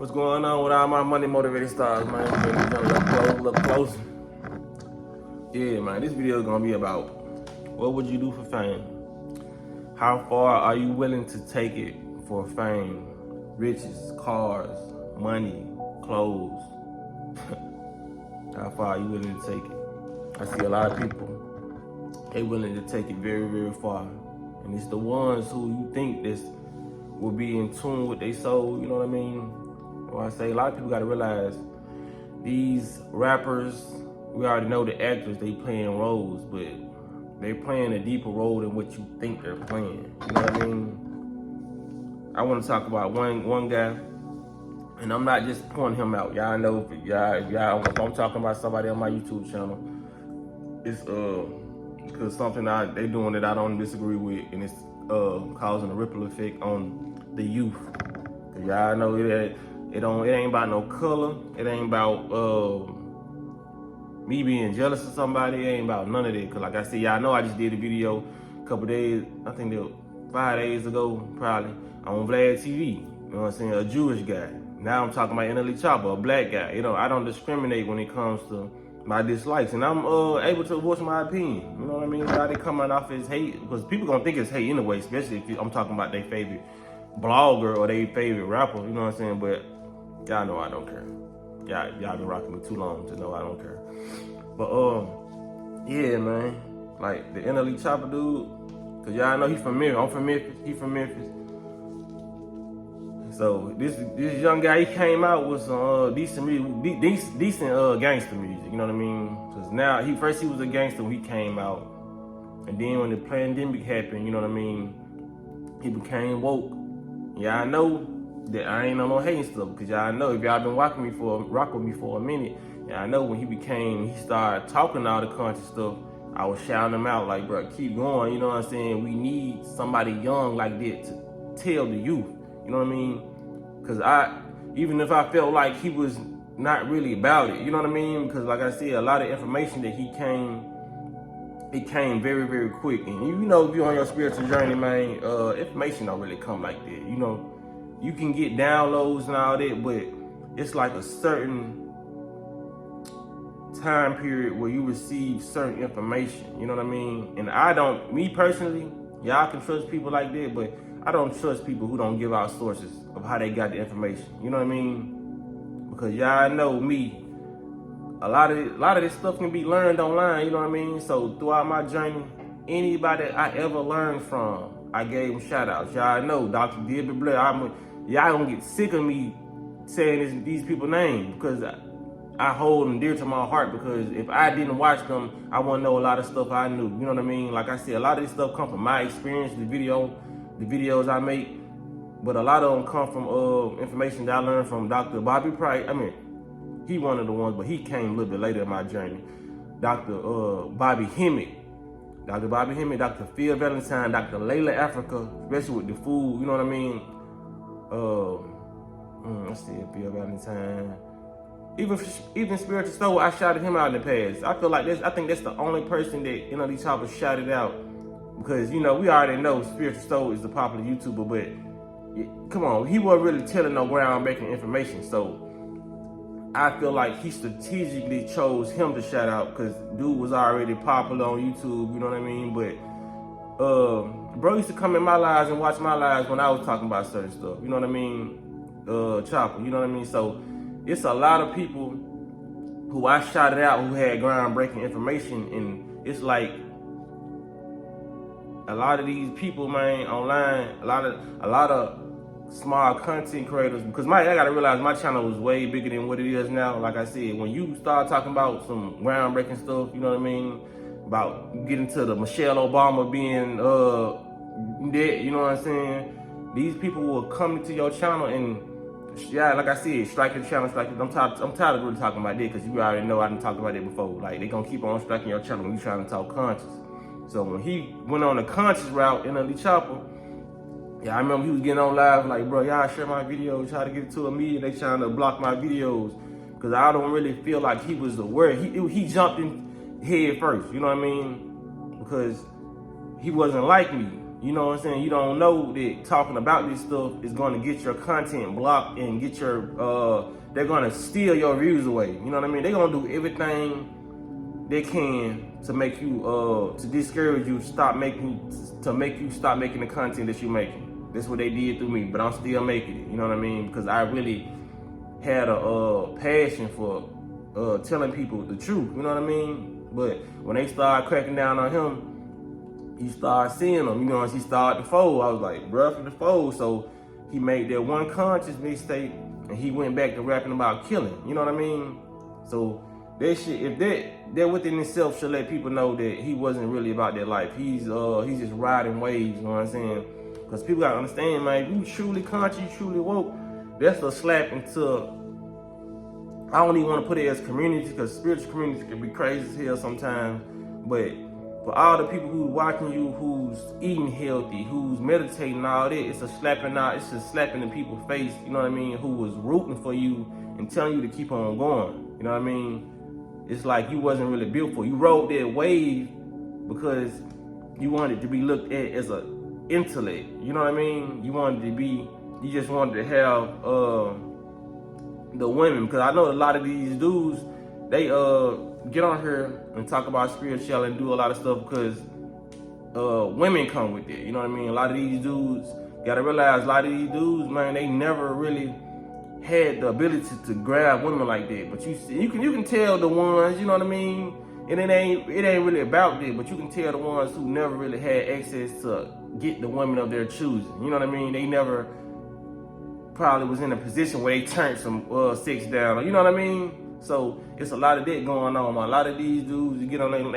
What's going on with all my money motivated stars, man? Get a little closer. Yeah, man, this video is gonna be about what would you do for fame? How far are you willing to take it for fame? Riches, cars, money, clothes. How far are you willing to take it? I see a lot of people, they willing to take it very, very far. And it's the ones who you think this will be in tune with their soul, you know what I mean? Well, I say a lot of people gotta realize these rappers, we already know the actors, they playing roles, but they playing a deeper role than what you think they're playing. You know what I mean? I want to talk about one guy, and I'm not just pointing him out. Y'all know, if I'm talking about somebody on my YouTube channel, it's because something they doing that I don't disagree with, and it's causing a ripple effect on the youth. Cause y'all know that it ain't about no color. It ain't about me being jealous of somebody. It ain't about none of that. Cause like I said, y'all know I just did a video a couple days, I think it was 5 days ago, probably, on Vlad TV. You know what I'm saying? A Jewish guy. Now I'm talking about Choppa, a black guy. You know, I don't discriminate when it comes to my dislikes, and I'm able to voice my opinion. You know what I mean? Why they coming off as hate? Because people gonna think it's hate anyway, especially if I'm talking about their favorite blogger or their favorite rapper. You know what I'm saying? But y'all know I don't care. Y'all been rocking me too long to know I don't care. But yeah, man, like the Choppa dude, cause y'all know he's from Memphis. I'm from Memphis. He from Memphis. So this young guy, he came out with some decent gangster music. You know what I mean? Cause now he was a gangster when he came out, and then when the pandemic happened, you know what I mean, he became woke. Y'all know that I ain't on no hating stuff, cause y'all know if y'all been rock with me for a minute, y'all know when he started talking all the conscious stuff, I was shouting him out like, bro, keep going. You know what I'm saying? We need somebody young like that to tell the youth. You know what I mean? Cause even if I felt like he was not really about it, you know what I mean? Because like I said, a lot of information that it came very, very quick. And you know, if you're on your spiritual journey, man, information don't really come like that. You know, you can get downloads and all that, but it's like a certain time period where you receive certain information. You know what I mean? And me personally, y'all can trust people like that, but I don't trust people who don't give out sources of how they got the information. You know what I mean? Because y'all know me, a lot of this stuff can be learned online. You know what I mean? So throughout my journey, anybody I ever learned from, I gave them shout outs. Y'all know Dr. Dilbert Blair. Y'all gonna get sick of me saying these people's names because I hold them dear to my heart, because if I didn't watch them, I wouldn't know a lot of stuff I knew. You know what I mean? Like I said, a lot of this stuff come from my experience, the videos I make, but a lot of them come from information that I learned from Dr. Bobby Price. I mean, he one of the ones, but he came a little bit later in my journey. Dr. Bobby Hemmick, Dr. Phil Valentine, Dr. Layla Africa, especially with the food, you know what I mean? Let's see, Phil Valentine. Even Spiritual Soul, I shouted him out in the past. I think that's the only person that these Choppa shouted out. Because, you know, we already know Spiritual Soul is the popular YouTuber, but come on, he wasn't really telling no groundbreaking information. So I feel like he strategically chose him to shout out because dude was already popular on YouTube, you know what I mean? But bro used to come in my lives and watch my lives when I was talking about certain stuff, you know what I mean? Choppa, you know what I mean? So it's a lot of people who I shouted out who had groundbreaking information, and it's like, a lot of these people, man, online, a lot of small content creators, because I gotta realize my channel was way bigger than what it is now. Like I said, when you start talking about some groundbreaking stuff, you know what I mean, about getting to the Michelle Obama being dead, you know what I'm saying, these people will come into your channel and, yeah, like I said, striking the channel, I'm tired of really talking about that, because you already know I done talked about it before. Like, they gonna keep on striking your channel when you trying to talk conscious. So when he went on the conscious route in Choppa, yeah, I remember he was getting on live like, bro, y'all share my videos, try to get it to a media, they trying to block my videos. Because I don't really feel like he was aware. He jumped in head first, you know what I mean? Because he wasn't like me. You know what I'm saying? You don't know that talking about this stuff is going to get your content blocked and get your, they're going to steal your views away. You know what I mean? They're going to do everything they can to make you, to discourage you, to make you stop making the content that you're making. That's what they did through me, but I'm still making it. You know what I mean? Because I really had a passion for telling people the truth. You know what I mean? But when they started cracking down on him, you start seeing them, you know, as he started to fold. I was like, bruh, for the fold. So he made that one conscious mistake and he went back to rapping about killing. You know what I mean? So that shit, if that within itself should let people know that he wasn't really about that life. He's just riding waves, you know what I'm saying? Because people gotta understand, man, if you truly conscious, you truly woke, that's a slap into, I don't even want to put it as community, because spiritual communities can be crazy as hell sometimes, but for all the people who's watching you, who's eating healthy, who's meditating, all that, it's a slapping out, it's just slapping in people's face, you know what I mean, who was rooting for you and telling you to keep on going, you know what I mean? It's like you wasn't really built for it. You rode that wave because you wanted to be looked at as a intellect, you know what I mean? You just wanted to have the women, because I know a lot of these dudes, they get on here and talk about spirituality and do a lot of stuff because women come with it, you know what I mean? A lot of these dudes, gotta realize, a lot of these dudes, man, they never really had the ability to grab women like that. But you can tell the ones, you know what I mean? And it ain't really about that, but you can tell the ones who never really had access to get the women of their choosing. You know what I mean? They never probably was in a position where they turned some sex down. You know what I mean? So it's a lot of that going on. A lot of these dudes, they get online,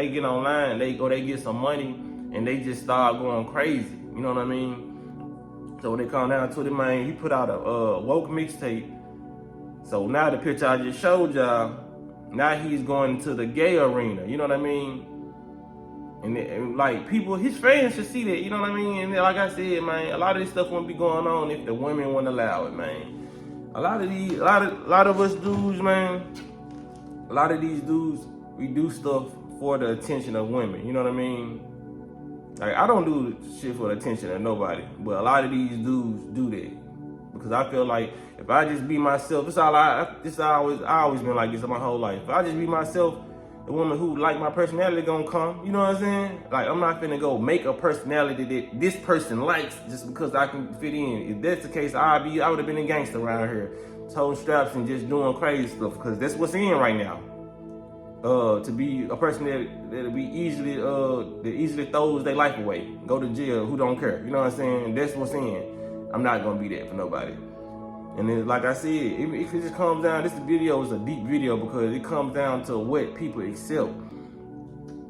they get some money, and they just start going crazy. You know what I mean? So when they come down to it, man, he put out a woke mixtape. So now the picture I just showed y'all, now he's going to the gay arena. You know what I mean? And like people, his fans should see that. You know what I mean? And like I said, man, a lot of this stuff wouldn't be going on if the women wouldn't allow it, man. A lot of us dudes, man. A lot of these dudes, we do stuff for the attention of women. You know what I mean? Like, I don't do shit for the attention of nobody, but a lot of these dudes do that. Because I feel like if I just be myself, I always been like this my whole life. If I just be myself, the woman who like my personality gonna come. You know what I'm saying? Like, I'm not finna go make a personality that this person likes just because I can fit in. If that's the case, I would have been a gangster around here, toting straps and just doing crazy stuff, because that's what's in right now. To be a person that'll be that easily throws their life away, go to jail, who don't care. You know what I'm saying? That's what's in. I'm not gonna be that for nobody. And then, like I said, if it just comes down, this video is a deep video because it comes down to what people accept.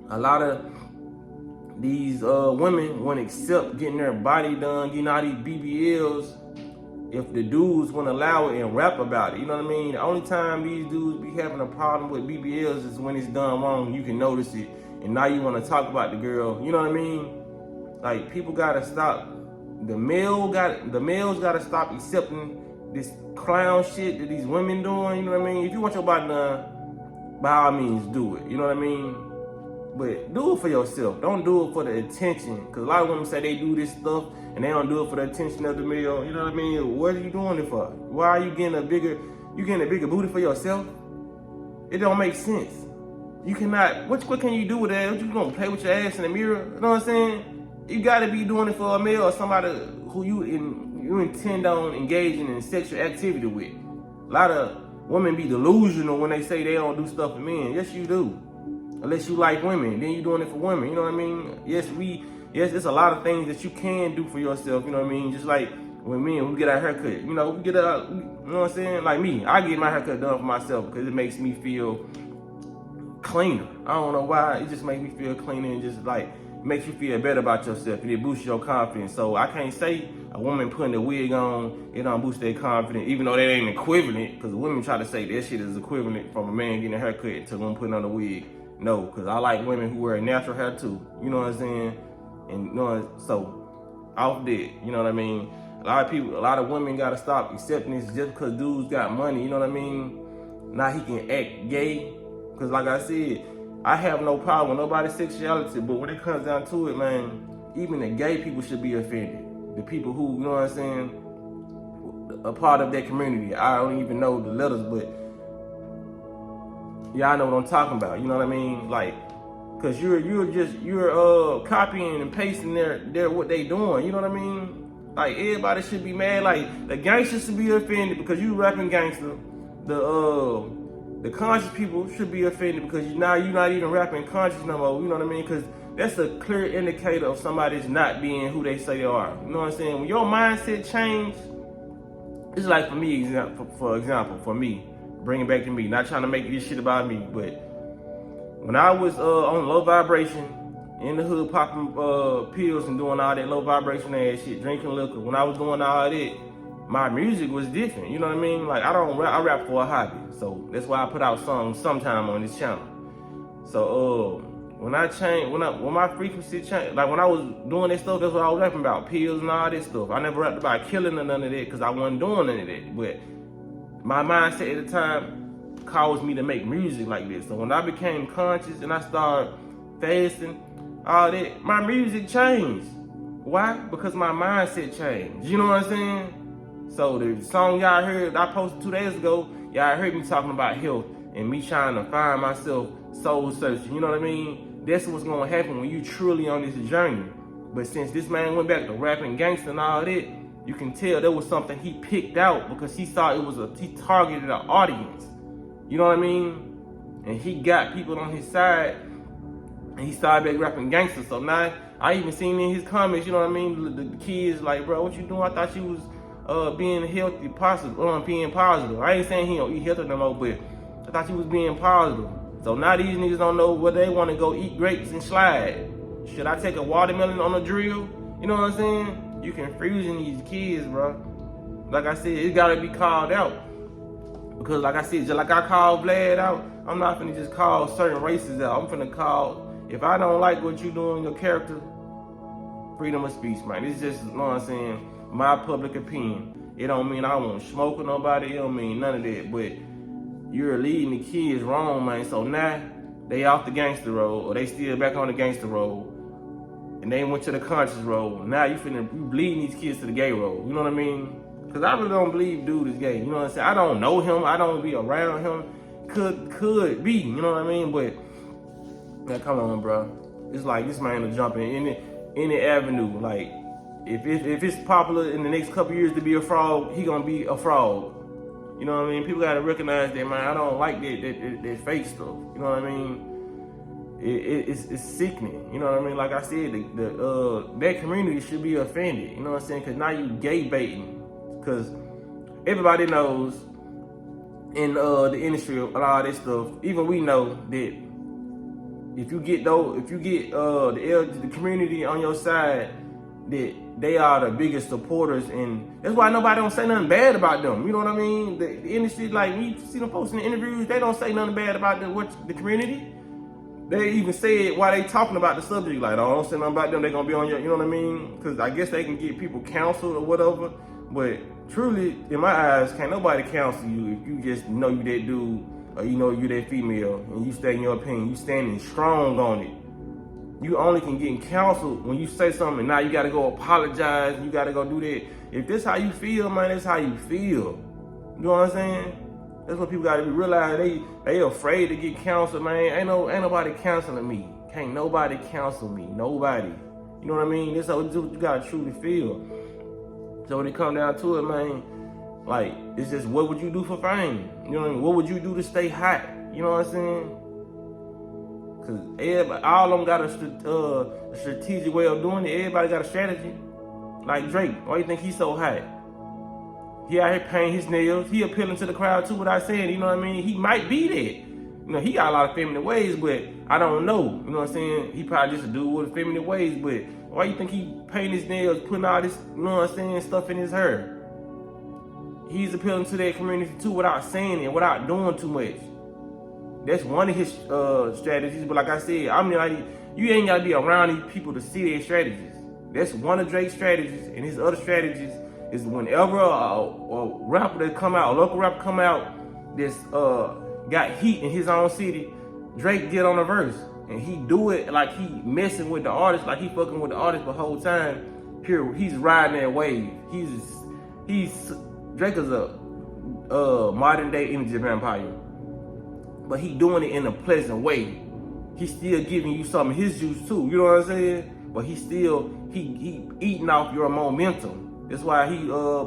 A lot of these women won't accept getting their body done, getting all these BBLs, if the dudes won't allow it and rap about it. You know what I mean? The only time these dudes be having a problem with BBLs is when it's done wrong. You can notice it, and now you want to talk about the girl. You know what I mean? Like, people gotta stop. The males gotta stop accepting this clown shit that these women doing. You know what I mean? If you want your body done, by all means do it. You know what I mean? But do it for yourself. Don't do it for the attention. Because a lot of women say they do this stuff and they don't do it for the attention of the male. You know what I mean? What are you doing it for? Why are you getting a bigger booty for yourself? It don't make sense. You cannot, what can you do with that? What, you gonna play with your ass in the mirror? You know what I'm saying? You gotta be doing it for a male or somebody who you intend on engaging in sexual activity with. A lot of women be delusional when they say they don't do stuff for men. Yes, you do. Unless you like women, then you're doing it for women. You know what I mean? Yes, it's a lot of things that you can do for yourself. You know what I mean? Just like when we get our haircut. You know, you know what I'm saying? Like me, I get my haircut done for myself because it makes me feel cleaner. I don't know why. It just makes me feel cleaner and just like makes you feel better about yourself, and it boosts your confidence. So I can't say a woman putting a wig on, it don't boost their confidence, even though that ain't equivalent, because women try to say that shit is equivalent from a man getting a haircut to one putting on a wig. No, because I like women who wear natural hair too. You know what I'm saying? And you know, so off that, you know what I mean? A lot of women gotta stop accepting this just because dudes got money, you know what I mean? Now he can act gay, because like I said, I have no problem with nobody's sexuality, but when it comes down to it, man, even the gay people should be offended. The people who, you know what I'm saying, a part of that community. I don't even know the letters, but y'all know what I'm talking about. You know what I mean? Like, cause you're copying and pasting their what they doing. You know what I mean? Like, everybody should be mad. Like, the gangsters should be offended because you rapping gangster. The conscious people should be offended because now you're not even rapping conscious no more. You know what I mean? Because that's a clear indicator of somebody's not being who they say they are. You know what I'm saying? When your mindset change, it's like for me, for example, for me, bring it back to me. Not trying to make this shit about me, but when I was on low vibration, in the hood popping pills and doing all that low vibration ass shit, drinking liquor, when I was doing all that, my music was different. You know what I mean? Like, I rap for a hobby. So that's why I put out songs sometime on this channel. So when my frequency changed, like when I was doing that stuff, that's what I was rapping about, pills and all that stuff. I never rapped about killing or none of that because I wasn't doing none of that. But my mindset at the time caused me to make music like this. So when I became conscious and I started fasting, all that, my music changed. Why? Because my mindset changed. You know what I'm saying? So the song y'all heard I posted 2 days ago, y'all heard me talking about health and me trying to find myself, soul searching. You know what I mean? That's what's gonna happen when you truly on this journey. But since this man went back to rapping gangster and all that, you can tell there was something he picked out because he saw he targeted an audience. You know what I mean? And he got people on his side and he started back rapping gangster. So now I even seen in his comments, you know what I mean? The kids like, bro, what you doing? I thought you was being healthy, being positive. I ain't saying he don't eat healthy no more, but I thought you was being positive. So now these niggas don't know where they want to go eat grapes and slide. Should I take a watermelon on a drill? You know what I'm saying? You confusing these kids, bro. Like I said, it gotta be called out. Because like I said, just like I called Vlad out, I'm not finna just call certain races out. I'm finna call, if I don't like what you doing, your character, freedom of speech, man. It's just, you know what I'm saying, my public opinion. It don't mean I won't smoke with nobody. It don't mean none of that. But you're leading the kids wrong, man. So now they off the gangster road, or they still back on the gangster road, and they went to the conscious road. Now you bleeding these kids to the gay road. You know what I mean? Because I really don't believe dude is gay. You know what I'm saying? I don't know him. I don't be around him. Could be. You know what I mean? But man, come on, bro. It's like this man will jump in any avenue. Like, if it's popular in the next couple years to be a fraud, he gonna be a fraud. You know what I mean? People gotta recognize that, man. I don't like that fake stuff. You know what I mean? It's sickening. You know what I mean? Like I said, that community should be offended. You know what I'm saying? Because now you gay baiting. Because everybody knows in the industry and all this stuff, even we know that if you get the community on your side, that they are the biggest supporters, and that's why nobody don't say nothing bad about them. You know what I mean? The industry, like, when you see them folks in the interviews, they don't say nothing bad about the community. They even say it while they talking about the subject, like, oh, don't say nothing about them, they gonna be on your, you know what I mean? Because I guess they can get people counseled or whatever. But truly, in my eyes, can't nobody counsel you if you just know you that dude, or you know you that female, and you stay in your opinion, you standing strong on it. You only can get counseled when you say something, and now you gotta go apologize, and you gotta go do that. If this how you feel, man, that's how you feel. You know what I'm saying? That's what people gotta realize. They afraid to get counseled, man. Ain't nobody counseling me. Can't nobody counsel me. Nobody. You know what I mean? That's how you gotta truly feel. So when it come down to it, man, like, it's just, what would you do for fame? You know what I mean? What would you do to stay hot? You know what I'm saying? Because all of them got a strategic way of doing it. Everybody got a strategy. Like Drake, why you think he's so hot? He out here painting his nails. He appealing to the crowd too without saying, you know what I mean? He might be that. You know, he got a lot of feminine ways, but I don't know. You know what I'm saying? He probably just a dude with feminine ways, but why you think he painting his nails, putting all this, you know what I'm saying, stuff in his hair? He's appealing to that community too without saying it, without doing too much. That's one of his strategies, but like I said, I mean, like, you ain't gotta be around these people to see their strategies. That's one of Drake's strategies, and his other strategies is whenever a rapper that come out, a local rapper come out that's got heat in his own city, Drake get on a verse. and he do it like he messing with the artist, like he fucking with the artist the whole time. Here, he's riding that wave. Drake is a modern day energy vampire, but he doing it in a pleasant way. He's still giving you some of his juice too. You know what I'm saying? But he eating off your momentum. That's why he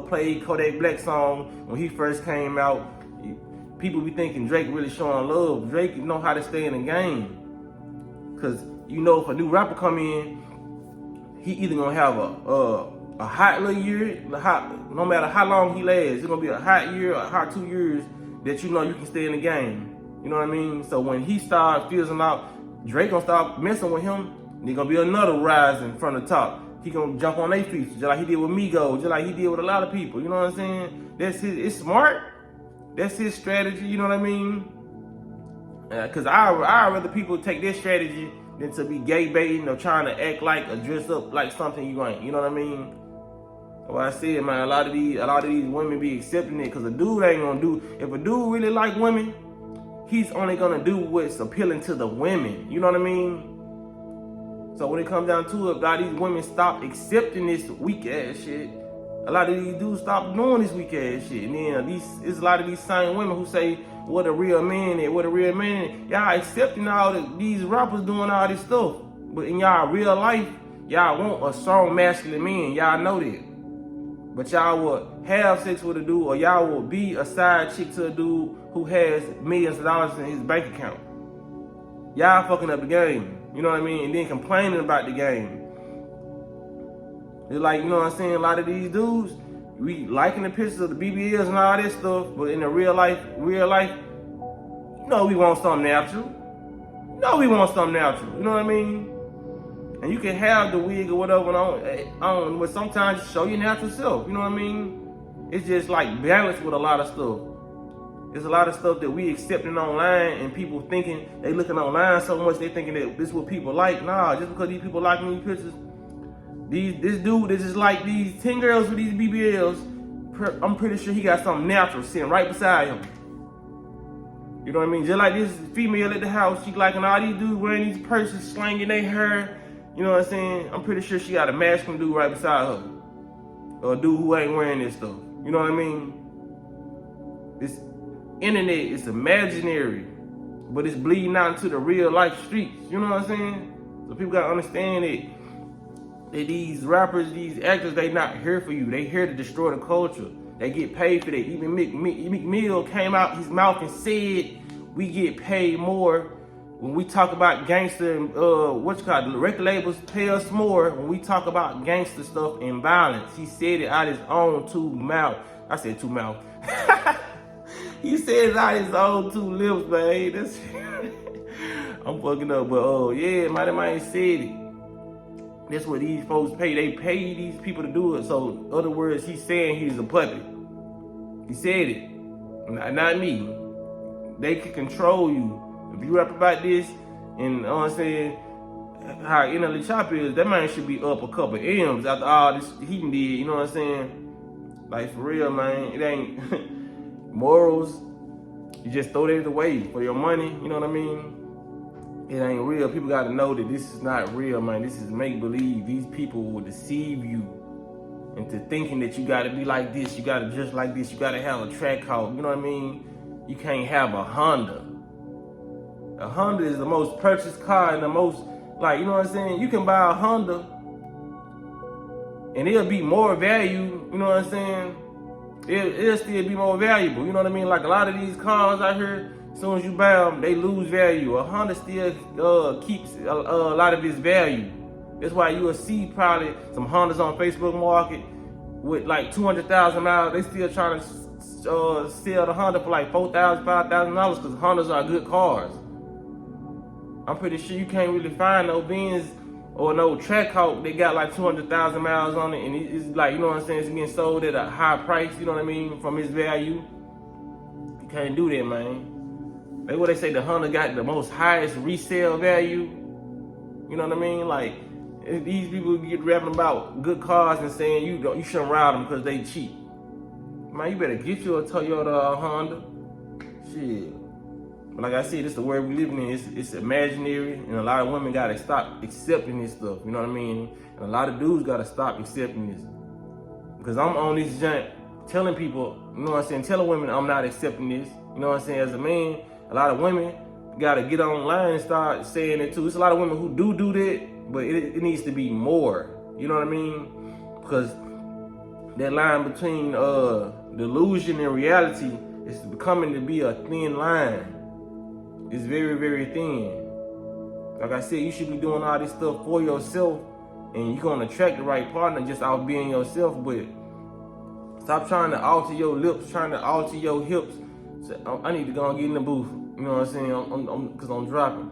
played Kodak Black song when he first came out. People be thinking Drake really showing love. Drake know how to stay in the game. Cause you know if a new rapper come in, he either gonna have a hot little year, no matter how long he lasts, it's gonna be a hot year, a hot 2 years that you know you can stay in the game. You know what I mean? So when he starts fizzling out, Drake gonna start messing with him. There's gonna be another rising from the top. He gonna jump on their feet, just like he did with Migos, just like he did with a lot of people. You know what I'm saying? It's smart. That's his strategy. You know what I mean? Cause I rather people take this strategy than to be gay baiting or trying to act like or dress up like something you ain't. You know what I mean? Well, I said, man, a lot of these women be accepting it, cause a dude ain't gonna do. If a dude really like women, he's only gonna do what's appealing to the women. You know what I mean? So when it comes down to it, a lot of these women stop accepting this weak ass shit. A lot of these dudes stop doing this weak ass shit. And then it's a lot of these same women who say, what a real man is, what a real man is. Y'all accepting all these rappers doing all this stuff. But in y'all real life, y'all want a strong masculine man. Y'all know that. But y'all will have sex with a dude, or y'all will be a side chick to a dude who has millions of dollars in his bank account. Y'all fucking up the game. You know what I mean? And then complaining about the game. It's like, you know what I'm saying? A lot of these dudes, we liking the pictures of the BBLs and all this stuff, but in the real life, you know we want something natural. You know we want something natural. You know what I mean? And you can have the wig or whatever on, but sometimes show your natural self. You know what I mean? It's just like balanced with a lot of stuff. There's a lot of stuff that we accepting online, and people thinking they looking online so much they thinking that this is what people like. Nah, just because these people liking these pictures, this dude that just like these 10 girls with these BBLs, I'm pretty sure he got something natural sitting right beside him. You know what I mean? Just like this female at the house, she liking all these dudes wearing these purses, slanging their hair. You know what I'm saying? I'm pretty sure she got a masculine dude right beside her, or a dude who ain't wearing this stuff. You know what I mean? This internet is imaginary, but it's bleeding out into the real life streets. You know what I'm saying? So people gotta understand that these rappers, these actors, they not here for you. They here to destroy the culture. They get paid for that. Even Meek Mill came out his mouth and said we get paid more when we talk about gangster and the record labels pay us more when we talk about gangster stuff and violence. He said it out his own two mouth. I said two mouth. He said it out his own two lips, man. That's I'm fucking up, but yeah, man, that man said it. That's what these folks pay. They pay these people to do it. So, in other words, he's saying he's a puppet. He said it, not me. They can control you. If you rap about this, and you know what I'm saying, how innerly Choppa is, that man should be up a couple M's after all this he did. You know what I'm saying? Like for real, man. It ain't morals. You just throw that away for your money. You know what I mean? It ain't real. People got to know that this is not real, man. This is make-believe. These people will deceive you into thinking that you got to be like this, you got to dress like this, you got to have a track coat. You know what I mean? You can't have a Honda. A Honda is the most purchased car and the most, like, you know what I'm saying? You can buy a Honda and it'll be more value, you know what I'm saying? It'll still be more valuable, you know what I mean? Like a lot of these cars out here, as soon as you buy them, they lose value. A Honda still keeps a lot of its value. That's why you will see probably some Hondas on Facebook Market with like 200,000 miles. They still trying to sell the Honda for like $4,000, $5,000 because Hondas are good cars. I'm pretty sure you can't really find no Benz or no Trackhawk that got like 200,000 miles on it, and it's like, you know what I'm saying, it's getting sold at a high price, you know what I mean, from its value. You can't do that, man. That's what they say, the Honda got the most highest resale value. You know what I mean? Like, these people get rapping about good cars and saying you shouldn't ride them because they cheap. Man, you better get you a Toyota or a Honda. Shit. But like I said, it's the world we living in. It's imaginary, and a lot of women gotta stop accepting this stuff. You know what I mean? And a lot of dudes gotta stop accepting this. Because I'm on this junk telling people, you know what I'm saying, telling women I'm not accepting this. You know what I'm saying? As a man, a lot of women gotta get online and start saying it too. It's a lot of women who do that, but it needs to be more. You know what I mean? Because that line between delusion and reality is becoming to be a thin line. It's very, very thin. Like I said, you should be doing all this stuff for yourself, and you're gonna attract the right partner just out being yourself. But stop trying to alter your lips, trying to alter your hips. So I need to go and get in the booth. You know what I'm saying? Because I'm dropping.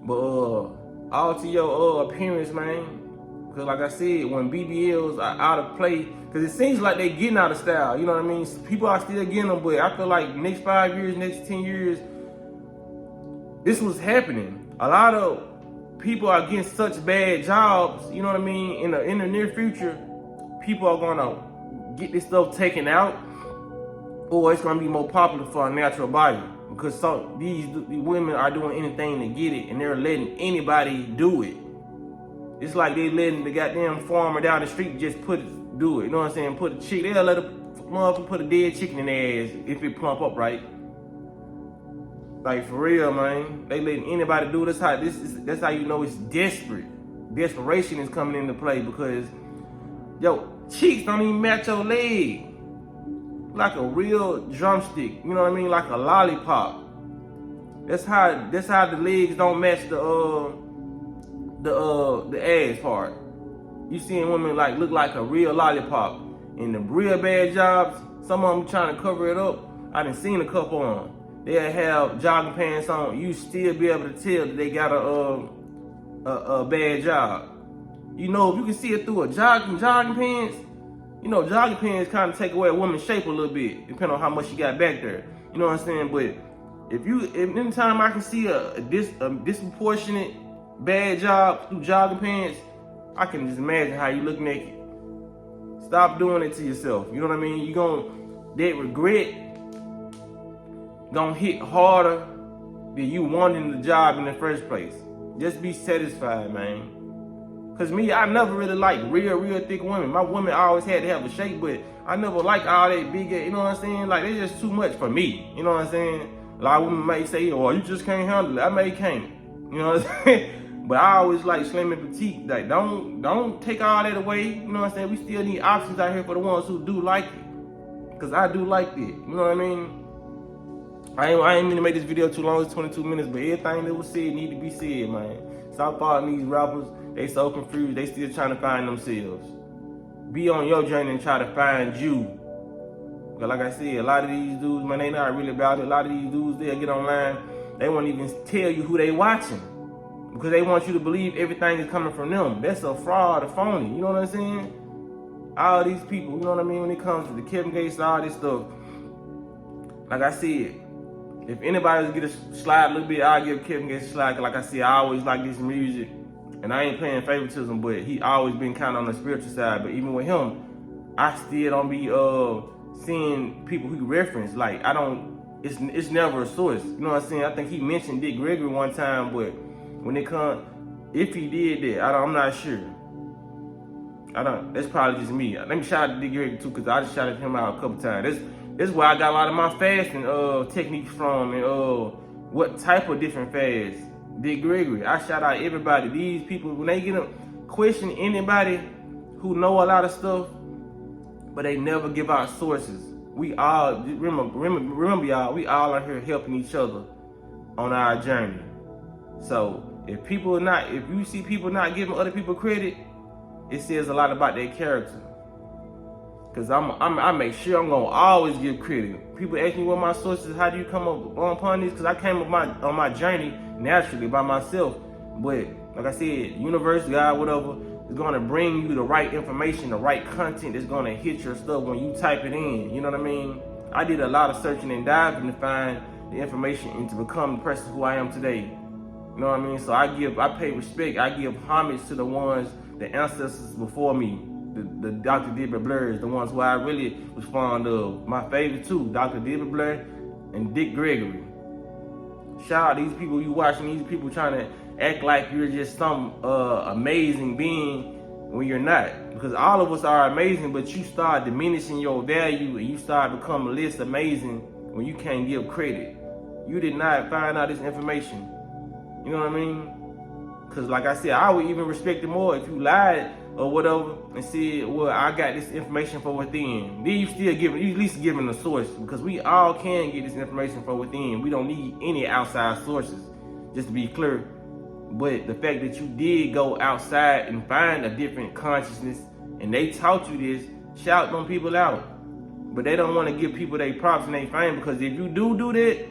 But alter your appearance, man. Because like I said, when BBLs are out of play, because it seems like they getting out of style. You know what I mean? People are still getting them, but I feel like next 5 years, next 10 years, this was happening. A lot of people are getting such bad jobs, you know what I mean? In the near future, people are gonna get this stuff taken out, or it's gonna be more popular for a natural body. Because these women are doing anything to get it, and they're letting anybody do it. It's like they letting the goddamn farmer down the street just do it. You know what I'm saying? Put a chick, they'll let a motherfucker put a dead chicken in their ass if it plump up right. Like for real, man. They letting anybody do it. That's how you know it's desperate. Desperation is coming into play because, yo, cheeks don't even match your leg. Like a real drumstick, you know what I mean? Like a lollipop. That's how the legs don't match the ass part. You seeing women like look like a real lollipop. And the real bad jobs, some of them trying to cover it up. I done seen a couple of them. They'll have jogging pants on. You still be able to tell that they got a bad job. You know, if you can see it through a jogging pants, you know, jogging pants kind of take away a woman's shape a little bit, depending on how much she got back there. You know what I'm saying? But if anytime I can see a disproportionate bad job through jogging pants, I can just imagine how you look naked. Stop doing it to yourself. You know what I mean? That regret gonna hit harder than you wanting the job in the first place. Just be satisfied, man. Cause me, I never really liked real thick women. My women always had to have a shape, but I never liked all that big, you know what I'm saying? Like, it's just too much for me, you know what I'm saying? A lot of women may say, oh, you just can't handle it. I may can't, you know what I'm saying? But I always like slim and petite. Like, don't take all that away, you know what I'm saying? We still need options out here for the ones who do like it. Cause I do like it, you know what I mean? I ain't mean to make this video too long, it's 22 minutes, but everything that was said need to be said, man. Stop following these rappers. They so confused, they still trying to find themselves. Be on your journey and try to find you. But like I said, a lot of these dudes, man, they not really about it. A lot of these dudes, they'll get online, they won't even tell you who they watching. Because they want you to believe everything is coming from them. That's a fraud, a phony, you know what I'm saying? All these people, you know what I mean, when it comes to the Kevin Gates, all this stuff. Like I said, if anybody's get a slide a little bit, I'll give Kevin Gates a slide. Like I said, I always like this music. And I ain't playing favoritism, but he always been kind of on the spiritual side. But even with him, I still don't be seeing people who reference. Like, it's never a source. You know what I'm saying? I think he mentioned Dick Gregory one time, but when it comes, if he did that, I'm not sure. That's probably just me. Let me shout out to Dick Gregory too, because I just shouted him out a couple times. This is where I got a lot of my fasting techniques from, and what type of different fasts. Dick Gregory. I shout out everybody. These people, when they get a question, anybody who know a lot of stuff, but they never give out sources. We all, remember y'all, we all are here helping each other on our journey. So if you see people not giving other people credit, it says a lot about their character. Cause I make sure I'm gonna always give credit. People ask me what my sources, how do you come up upon these? Cause I came on my journey naturally by myself. But like I said, universe, God, whatever, is gonna bring you the right information, the right content that's gonna hit your stuff when you type it in. You know what I mean? I did a lot of searching and diving to find the information and to become the person who I am today. You know what I mean? So I pay respect, I give homage to the ones, the ancestors before me. The Dr. Deborah Blurs, the ones who I really was fond of. My favorite too, Dr. Deborah Blur and Dick Gregory. Shout out these people you watching, these people trying to act like you're just some amazing being when you're not. Because all of us are amazing, but you start diminishing your value and you start becoming less amazing when you can't give credit. You did not find out this information. You know what I mean? Because like I said, I would even respect it more if you lied or whatever and said, well, I got this information from within. Then you still giving, you at least giving a source, because we all can get this information from within. We don't need any outside sources, just to be clear. But the fact that you did go outside and find a different consciousness and they taught you this, shout them people out. But they don't want to give people their props and their fame, because if you do that,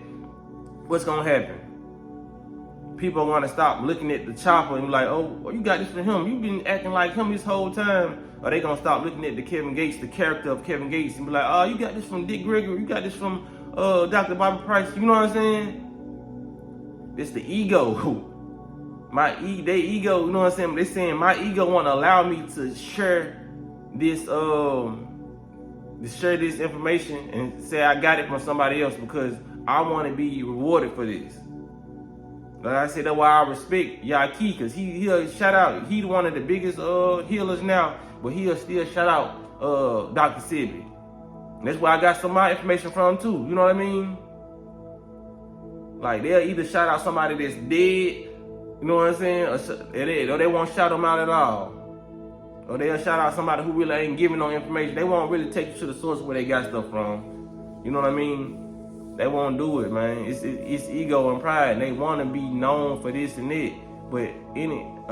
what's gonna happen? People want to stop looking at the Choppa and be like, oh, you got this from him. You've been acting like him this whole time. Or they gonna stop looking at the Kevin Gates, the character of Kevin Gates, and be like, oh, you got this from Dick Gregory. You got this from Dr. Bobby Price. You know what I'm saying? It's the ego. They ego, you know what I'm saying? They saying my ego want to allow me to share this information and say I got it from somebody else because I want to be rewarded for this. Like I said, that's why I respect Yaki, because he'll shout out. He's one of the biggest healers now, but he'll still shout out Dr. Sebi. That's where I got some of my information from too. You know what I mean? Like, they'll either shout out somebody that's dead, you know what I'm saying, or they won't shout them out at all. Or they'll shout out somebody who really ain't giving no information. They won't really take you to the source where they got stuff from. You know what I mean? They won't do it, man. It's ego and pride. They want to be known for this and that. But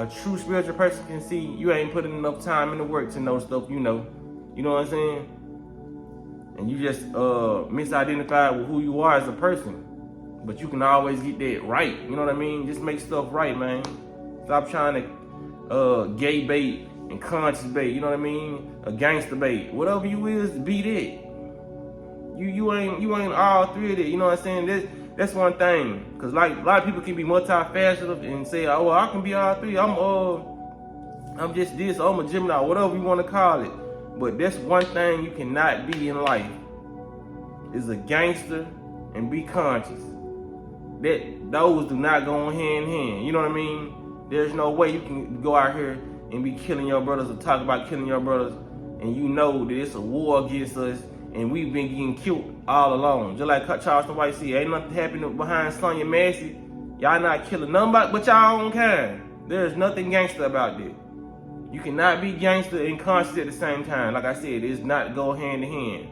a true spiritual person can see you ain't putting enough time in the work to know stuff you know. You know what I'm saying? And you just misidentified with who you are as a person. But you can always get that right. You know what I mean? Just make stuff right, man. Stop trying to gay bait and conscious bait. You know what I mean? A gangster bait. Whatever you is, be that. You ain't all three of that. You know what I'm saying? That's one thing. Cause like a lot of people can be multifaceted and say, oh, well, I can be all three. I'm just this. I'm a Gemini. Whatever you want to call it. But that's one thing you cannot be in life. Is a gangster and be conscious. Those do not go hand in hand. You know what I mean? There's no way you can go out here and be killing your brothers or talk about killing your brothers, and you know that it's a war against us, and we've been getting killed all along. Just like Charleston White said, ain't nothing happening behind Sonya Massey. Y'all not killing nobody but y'all own kind. There's nothing gangster about that. You cannot be gangster and conscious at the same time. Like I said, it's not go hand in hand.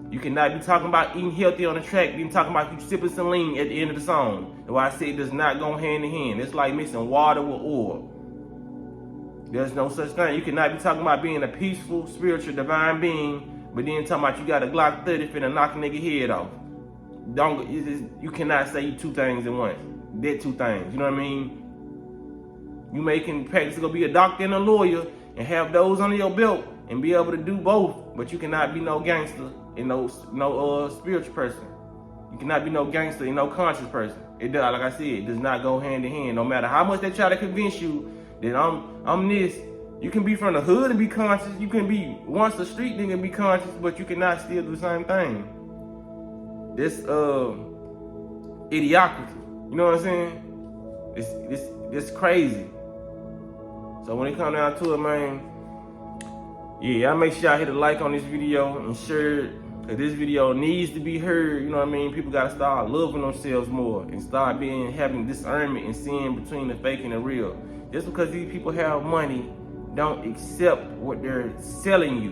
You cannot be talking about eating healthy on the track, then talking about you sipping some lean at the end of the song. That's why I say it does not go hand in hand. It's like mixing water with oil. There's no such thing. You cannot be talking about being a peaceful, spiritual, divine being, but then talking about you got a Glock 30 finna knock a nigga head off. You cannot say two things at once. They're two things. You know what I mean? You can practice to go be a doctor and a lawyer and have those under your belt and be able to do both, but you cannot be no gangster and no spiritual person. You cannot be no gangster and no conscious person. It does, like I said, it does not go hand in hand. No matter how much they try to convince you that I'm this, you can be from the hood and be conscious. You can be once a street nigga and be conscious, but you cannot still do the same thing. This idiocracy. You know what I'm saying? It's crazy. So when it comes down to it, man, yeah, y'all make sure y'all hit a like on this video and share it. Cause this video needs to be heard. You know what I mean? People gotta start loving themselves more and start having discernment and seeing between the fake and the real. Just because these people have money, don't accept what they're selling you.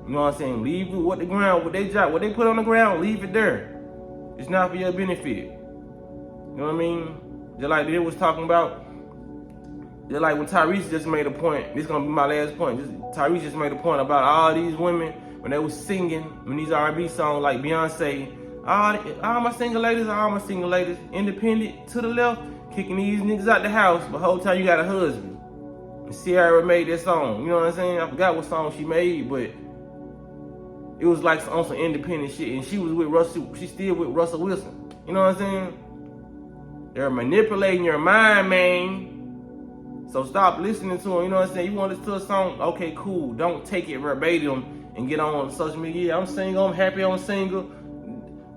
You know what I'm saying? Leave it what the ground, what they put on the ground, leave it there. It's not for your benefit. You know what I mean? Just like they was talking about. Just like when Tyrese just made a point, this is gonna be my last point. Tyrese just made a point about all these women when they was singing, when these R&B songs like Beyonce, all my single ladies, independent to the left, kicking these niggas out the house, but the whole time you got a husband. And Ciara made that song, you know what I'm saying? I forgot what song she made, but it was like on some independent shit, and she was with Russell, she's still with Russell Wilson. You know what I'm saying? They're manipulating your mind, man. So stop listening to them, you know what I'm saying? You want to listen to a song? Okay, cool. Don't take it verbatim and get on social media. Yeah, I'm single, I'm happy I'm single.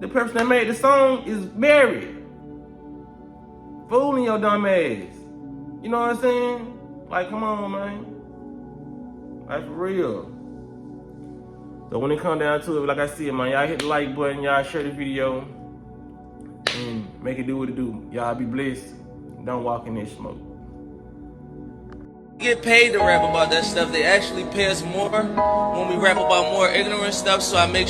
the person that made the song is married. Fooling your dumb ass. You know what I'm saying? Like, come on, man. Like, for real. So when it come down to it, like I said, man, y'all hit the like button, y'all share the video, and make it do what it do. Y'all be blessed. Don't walk in this smoke. We get paid to rap about that stuff. They actually pay us more when we rap about more ignorant stuff, so I make